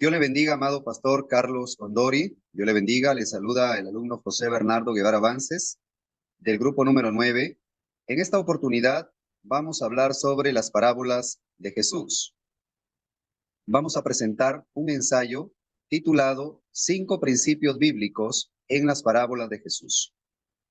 Dios le bendiga, amado pastor Carlos Condori. Dios le bendiga. Le saluda el alumno José Bernardo Guevara Vances del grupo número 9. En esta oportunidad vamos a hablar sobre las parábolas de Jesús. Vamos a presentar un ensayo titulado Cinco principios bíblicos en las parábolas de Jesús.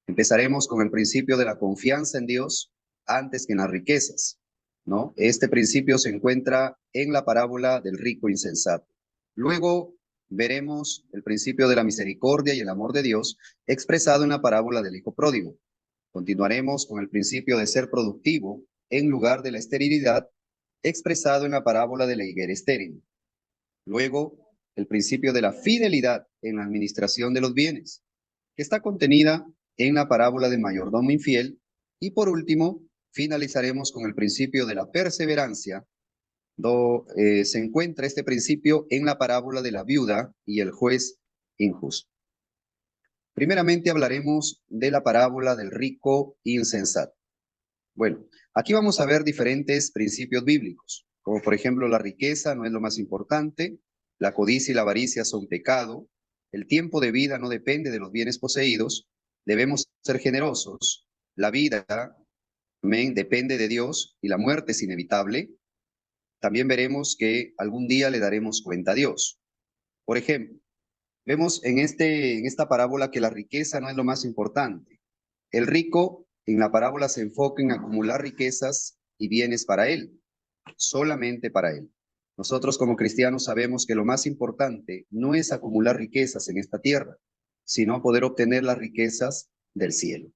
Empezaremos con el principio de la confianza en Dios antes que en las riquezas, ¿no? Este principio se encuentra en la parábola del rico insensato. Luego veremos el principio de la misericordia y el amor de Dios expresado en la parábola del hijo pródigo. Continuaremos con el principio de ser productivo en lugar de la esterilidad expresado en la parábola de la higuera estéril. Luego, el principio de la fidelidad en la administración de los bienes, que está contenida en la parábola del mayordomo infiel. Y por último, finalizaremos con el principio de la perseverancia, donde se encuentra este principio en la parábola de la viuda y el juez injusto. Primeramente hablaremos de la parábola del rico insensato. Bueno, aquí vamos a ver diferentes principios bíblicos, como por ejemplo la riqueza no es lo más importante, la codicia y la avaricia son pecado, el tiempo de vida no depende de los bienes poseídos, debemos ser generosos, la vida, amén, depende de Dios y la muerte es inevitable. También veremos que algún día le daremos cuenta a Dios. Por ejemplo, vemos en esta parábola que la riqueza no es lo más importante. El rico en la parábola se enfoca en acumular riquezas y bienes para él, solamente para él. Nosotros como cristianos sabemos que lo más importante no es acumular riquezas en esta tierra, sino poder obtener las riquezas del cielo,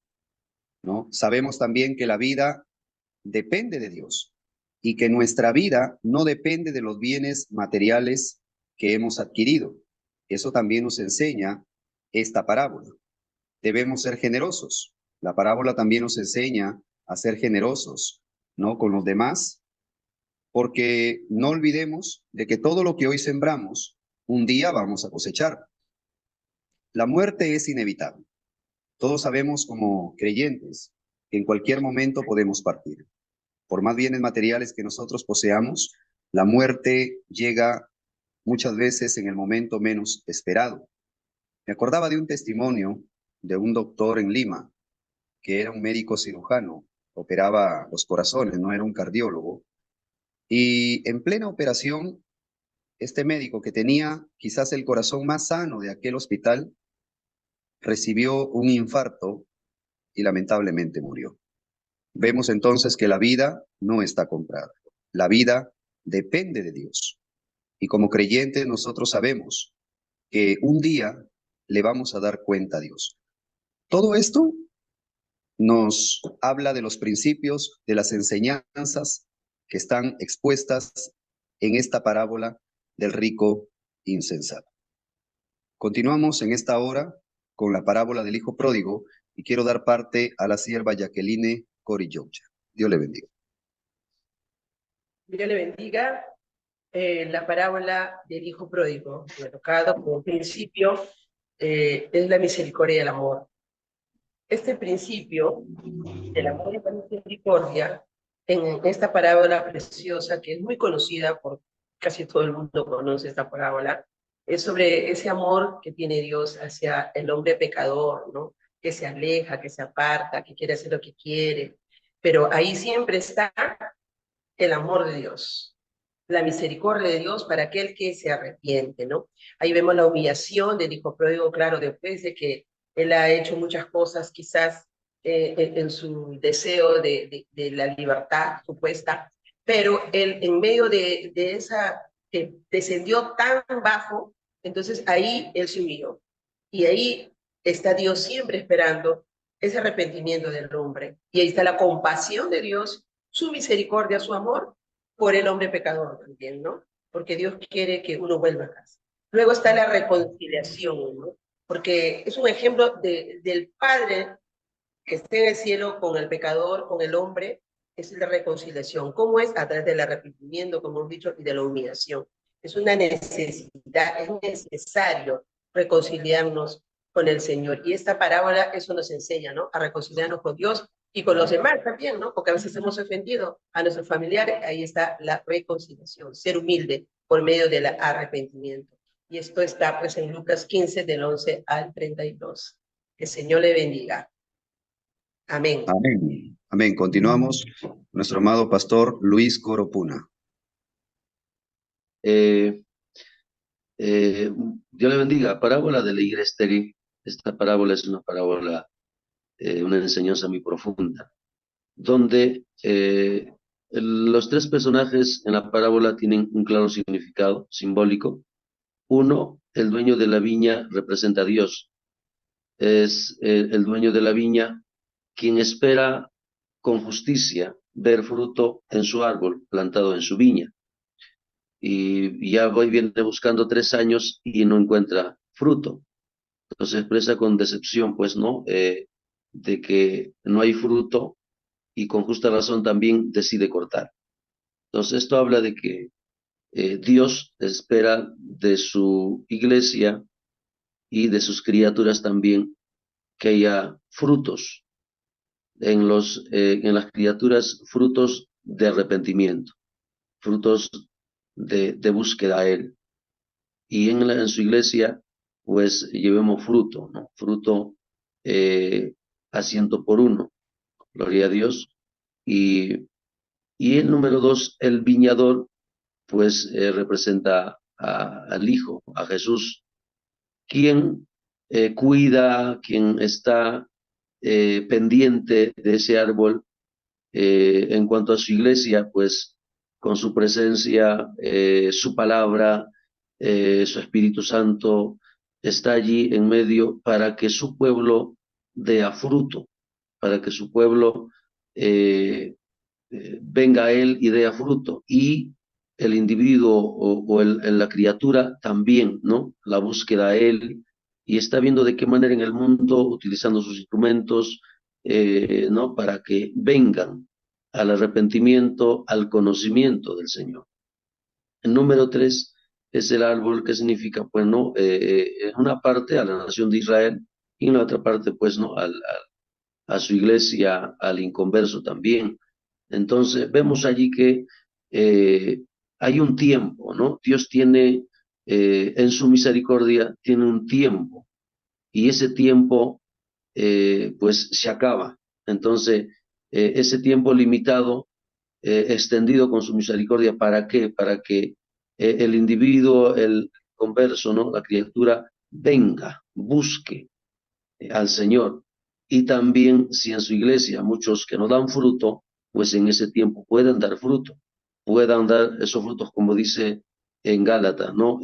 ¿no? Sabemos también que la vida depende de Dios y que nuestra vida no depende de los bienes materiales que hemos adquirido. Eso también nos enseña esta parábola. Debemos ser generosos. La parábola también nos enseña a ser generosos, ¿no? Con los demás, porque no olvidemos de que todo lo que hoy sembramos, un día vamos a cosechar. La muerte es inevitable. Todos sabemos como creyentes que en cualquier momento podemos partir. Por más bienes materiales que nosotros poseamos, la muerte llega muchas veces en el momento menos esperado. Me acordaba de un testimonio de un doctor en Lima, que era un médico cirujano, operaba los corazones, no era un cardiólogo. Y en plena operación, este médico que tenía quizás el corazón más sano de aquel hospital, recibió un infarto y lamentablemente murió. Vemos entonces que la vida no está comprada. La vida depende de Dios. Y como creyentes nosotros sabemos que un día le vamos a dar cuenta a Dios. Todo esto nos habla de los principios, de las enseñanzas que están expuestas en esta parábola del rico insensato. Continuamos en esta hora con la parábola del hijo pródigo y quiero dar parte a la sierva Jacqueline Corillocha. Dios le bendiga. Dios le bendiga. La parábola del hijo pródigo, colocado como principio, es la misericordia y el amor. Este principio del amor y la misericordia, en esta parábola preciosa, que es muy conocida por casi todo el mundo conoce esta parábola, es sobre ese amor que tiene Dios hacia el hombre pecador, ¿no? Que se aleja, que se aparta, que quiere hacer lo que quiere. Pero ahí siempre está el amor de Dios, la misericordia de Dios para aquel que se arrepiente, ¿no? Ahí vemos la humillación del hijo pródigo, claro, después de que él ha hecho muchas cosas, quizás en su deseo de la libertad supuesta, pero él en medio de esa, que descendió tan bajo, entonces ahí él se humilló. Y ahí está Dios siempre esperando ese arrepentimiento del hombre. Y ahí está la compasión de Dios, su misericordia, su amor por el hombre pecador también, ¿no? Porque Dios quiere que uno vuelva a casa. Luego está la reconciliación, ¿no? Porque es un ejemplo del Padre que está en el cielo con el pecador, con el hombre, es la reconciliación. ¿Cómo es? A través del arrepentimiento, como hemos dicho, y de la humillación. Es una necesidad, es necesario reconciliarnos con el Señor. Y esta parábola eso nos enseña, ¿no? A reconciliarnos con Dios y con los demás también, ¿no? Porque a veces hemos ofendido a nuestros familiares, ahí está la reconciliación, ser humilde por medio del arrepentimiento. Y esto está pues en Lucas 15, del 11 al 32. Que el Señor le bendiga. Amén. Amén. Amén. Continuamos. Nuestro amado pastor Luis Coropuna. Eh, Dios le bendiga. Parábola de la higuera estéril. Esta parábola es una parábola, una enseñanza muy profunda, donde los tres personajes en la parábola tienen un claro significado simbólico. Uno, el dueño de la viña, representa a Dios. Es el dueño de la viña quien espera con justicia ver fruto en su árbol plantado en su viña. Y ya viene buscando 3 años y no encuentra fruto. Entonces expresa con decepción, pues, ¿no? De que no hay fruto y con justa razón también decide cortar. Entonces esto habla de que Dios espera de su iglesia y de sus criaturas también que haya frutos en las criaturas, frutos de arrepentimiento, frutos de búsqueda a Él. Y en su iglesia, pues llevemos fruto, ¿no? Fruto a 100 por 1, gloria a Dios. Y, y el número 2, el viñador, pues representa al Hijo, a Jesús, quien cuida, quien está pendiente de ese árbol. En cuanto a su iglesia, pues con su presencia, su palabra, su Espíritu Santo está allí en medio para que su pueblo dé a fruto, para que su pueblo venga a él y dé a fruto. Y el individuo la criatura también, ¿no? La búsqueda a él y está viendo de qué manera en el mundo, utilizando sus instrumentos, ¿no? Para que vengan al arrepentimiento, al conocimiento del Señor. El número 3 es el árbol, que significa, pues, ¿no? En una parte a la nación de Israel y en la otra parte, pues, ¿no? A su iglesia, al inconverso también. Entonces, vemos allí que hay un tiempo, ¿no? Dios tiene, en su misericordia, tiene un tiempo y ese tiempo, pues, se acaba. Entonces, ese tiempo limitado, extendido con su misericordia, ¿para qué? Para que el individuo, el converso, ¿no? La criatura venga, busque al Señor. Y también si en su iglesia muchos que no dan fruto, pues en ese tiempo puedan dar fruto, puedan dar esos frutos como dice en Gálatas, ¿no?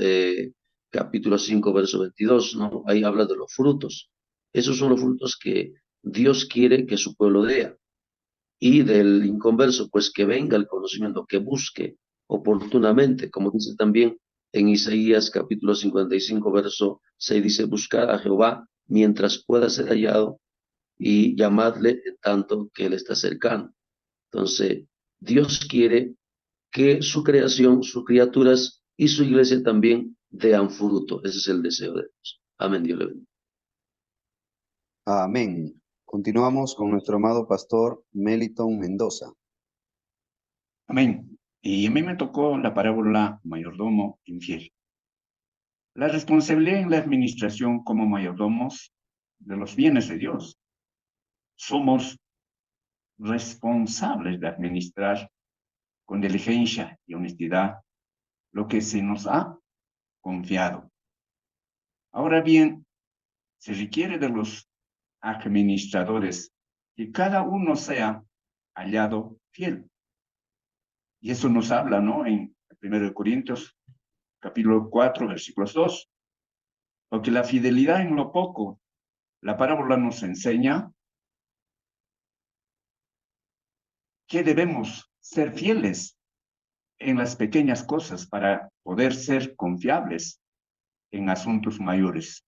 Capítulo 5, verso 22, ¿no? Ahí habla de los frutos. Esos son los frutos que Dios quiere que su pueblo dé. Y del inconverso, pues que venga el conocimiento, que busque oportunamente, como dice también en Isaías capítulo 55, verso 6, dice, buscar a Jehová mientras pueda ser hallado y llamadle en tanto que Él está cercano. Entonces, Dios quiere que su creación, sus criaturas y su iglesia también dean fruto. Ese es el deseo de Dios. Amén, Dios le bendiga. Amén. Continuamos con nuestro amado pastor Meliton Mendoza. Amén. Y a mí me tocó la parábola mayordomo infiel. La responsabilidad en la administración como mayordomos de los bienes de Dios. Somos responsables de administrar con diligencia y honestidad lo que se nos ha confiado. Ahora bien, se requiere de los administradores que cada uno sea hallado fiel. Y eso nos habla, ¿no? En 1 Corintios, capítulo 4, versículos 2. Porque la fidelidad en lo poco, la parábola nos enseña que debemos ser fieles en las pequeñas cosas para poder ser confiables en asuntos mayores.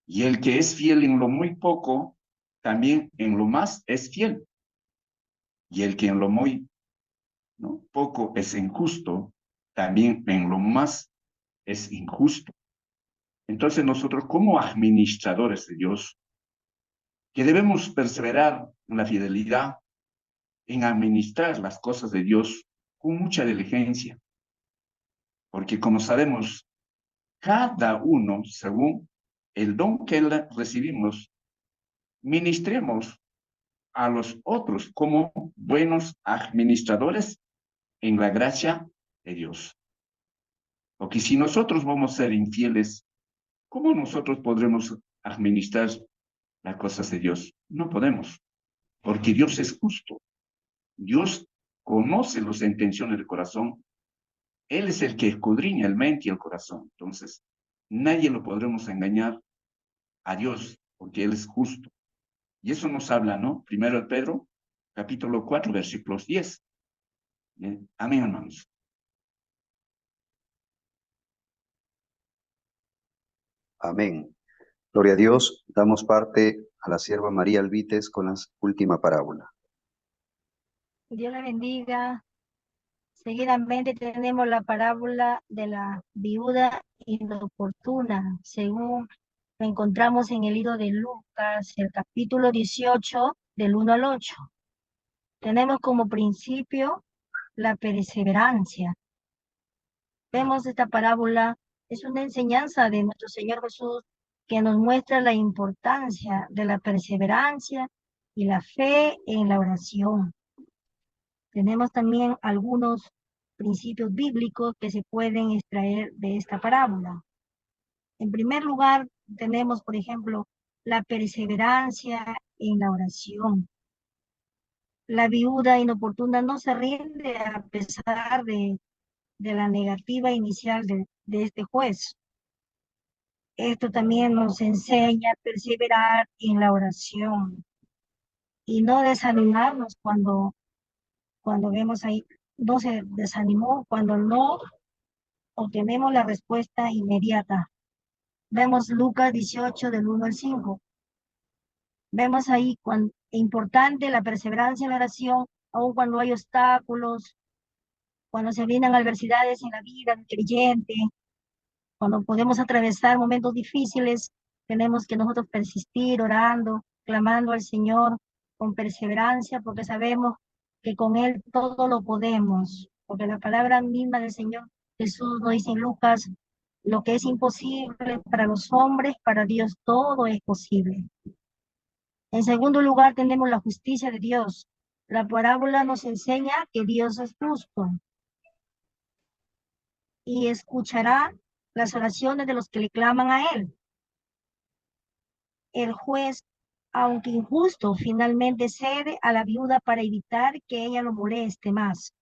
Y el que es fiel en lo muy poco, también en lo más es fiel. Y el que en lo muy, ¿no?, poco es injusto, también en lo más es injusto. Entonces nosotros como administradores de Dios, que debemos perseverar en la fidelidad, en administrar las cosas de Dios con mucha diligencia, porque como sabemos, cada uno, según el don que recibimos, ministremos a los otros como buenos administradores en la gracia de Dios. Porque si nosotros vamos a ser infieles, ¿cómo nosotros podremos administrar las cosas de Dios? No podemos, porque Dios es justo. Dios conoce las intenciones del corazón. Él es el que escudriña el mente y el corazón. Entonces, nadie lo podremos engañar a Dios, porque Él es justo. Y eso nos habla, ¿no? Primero de Pedro, capítulo 4, versículos 10. Bien. Amén, hermanos. Amén. Gloria a Dios. Damos parte a la sierva María Alvites con la última parábola. Dios la bendiga. Seguidamente tenemos la parábola de la viuda inoportuna, según lo encontramos en el libro de Lucas, el capítulo 18, del 1 al 8. Tenemos como principio la perseverancia. Vemos esta parábola, es una enseñanza de nuestro Señor Jesús que nos muestra la importancia de la perseverancia y la fe en la oración. Tenemos también algunos principios bíblicos que se pueden extraer de esta parábola. En primer lugar, tenemos, por ejemplo, la perseverancia en la oración. La viuda inoportuna no se rinde a pesar de la negativa inicial de este juez. Esto también nos enseña a perseverar en la oración y no desanimarnos cuando vemos ahí, no se desanimó, cuando no obtenemos la respuesta inmediata. Vemos Lucas 18 del 1 al 5. Vemos ahí cuán importante la perseverancia en la oración, aun cuando hay obstáculos, cuando se vienen adversidades en la vida del creyente, cuando podemos atravesar momentos difíciles, tenemos que nosotros persistir orando, clamando al Señor con perseverancia, porque sabemos que con Él todo lo podemos, porque la palabra misma del Señor Jesús nos dice en Lucas, lo que es imposible para los hombres, para Dios todo es posible. En segundo lugar, tenemos la justicia de Dios. La parábola nos enseña que Dios es justo y escuchará las oraciones de los que le claman a Él. El juez, aunque injusto, finalmente cede a la viuda para evitar que ella lo moleste más.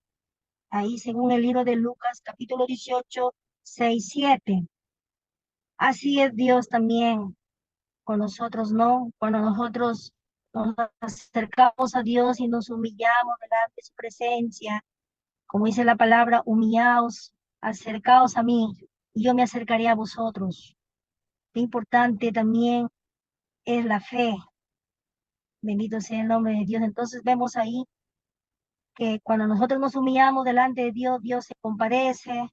Ahí, según el libro de Lucas, capítulo 18, 6, 7. Así es Dios también con nosotros, ¿no? Cuando nosotros nos acercamos a Dios y nos humillamos delante de su presencia, como dice la palabra, humillaos, acercaos a mí, y yo me acercaré a vosotros. Qué importante también es la fe. Bendito sea el nombre de Dios. Entonces vemos ahí que cuando nosotros nos humillamos delante de Dios, Dios se compadece,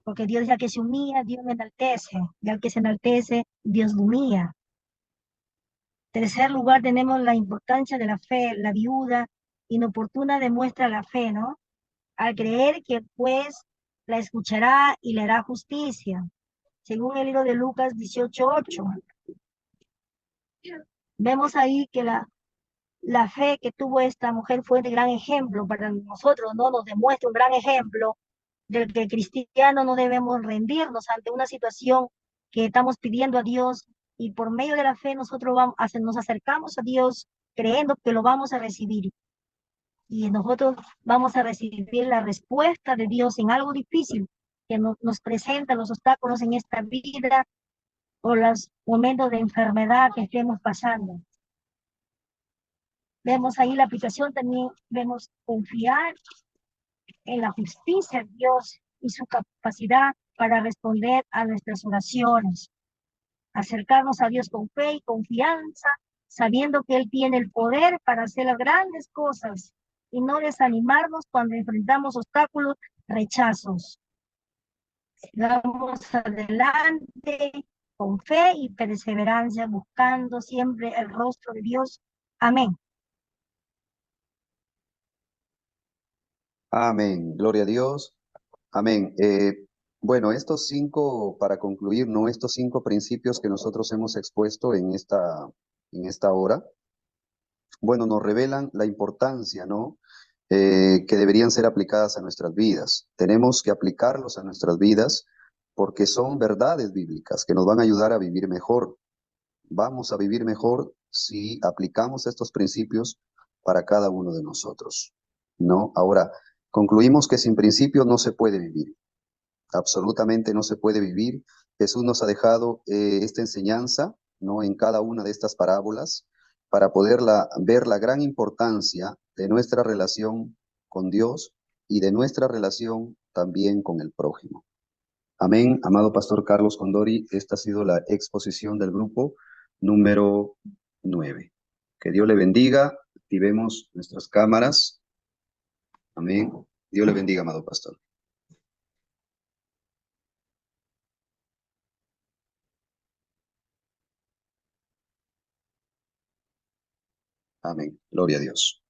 porque Dios es el que se humilla, Dios me enaltece, y al que se enaltece, Dios lo humilla. Tercer lugar, tenemos la importancia de la fe. La viuda inoportuna demuestra la fe, ¿no? Al creer que el juez la escuchará y le hará justicia, según el libro de Lucas 18:8. Vemos ahí que la fe que tuvo esta mujer fue de gran ejemplo para nosotros, ¿no? Nos demuestra un gran ejemplo del que el cristiano no debemos rendirnos ante una situación que estamos pidiendo a Dios, y por medio de la fe nosotros nos acercamos a Dios creyendo que lo vamos a recibir. Y nosotros vamos a recibir la respuesta de Dios en algo difícil que nos presenta los obstáculos en esta vida o los momentos de enfermedad que estemos pasando. Vemos ahí la aplicación también, vemos confiar en la justicia de Dios y su capacidad para responder a nuestras oraciones. Acercarnos a Dios con fe y confianza, sabiendo que Él tiene el poder para hacer las grandes cosas y no desanimarnos cuando enfrentamos obstáculos, rechazos. Sigamos adelante con fe y perseverancia, buscando siempre el rostro de Dios. Amén. Amén. Gloria a Dios. Amén. Bueno, estos cinco, para concluir, ¿no? Estos cinco principios que nosotros hemos expuesto en esta hora, bueno, nos revelan la importancia, ¿no? Que deberían ser aplicadas a nuestras vidas. Tenemos que aplicarlos a nuestras vidas porque son verdades bíblicas que nos van a ayudar a vivir mejor. Vamos a vivir mejor si aplicamos estos principios para cada uno de nosotros, ¿no? Ahora, concluimos que sin principios no se puede vivir. Absolutamente no se puede vivir. Jesús nos ha dejado esta enseñanza, ¿no? En cada una de estas parábolas para poderla ver la gran importancia de nuestra relación con Dios y de nuestra relación también con el prójimo. Amén, amado Pastor Carlos Condori, esta ha sido la exposición del grupo número 9. Que Dios le bendiga, activemos nuestras cámaras. Amén. Dios le bendiga, amado Pastor. Amén. Gloria a Dios.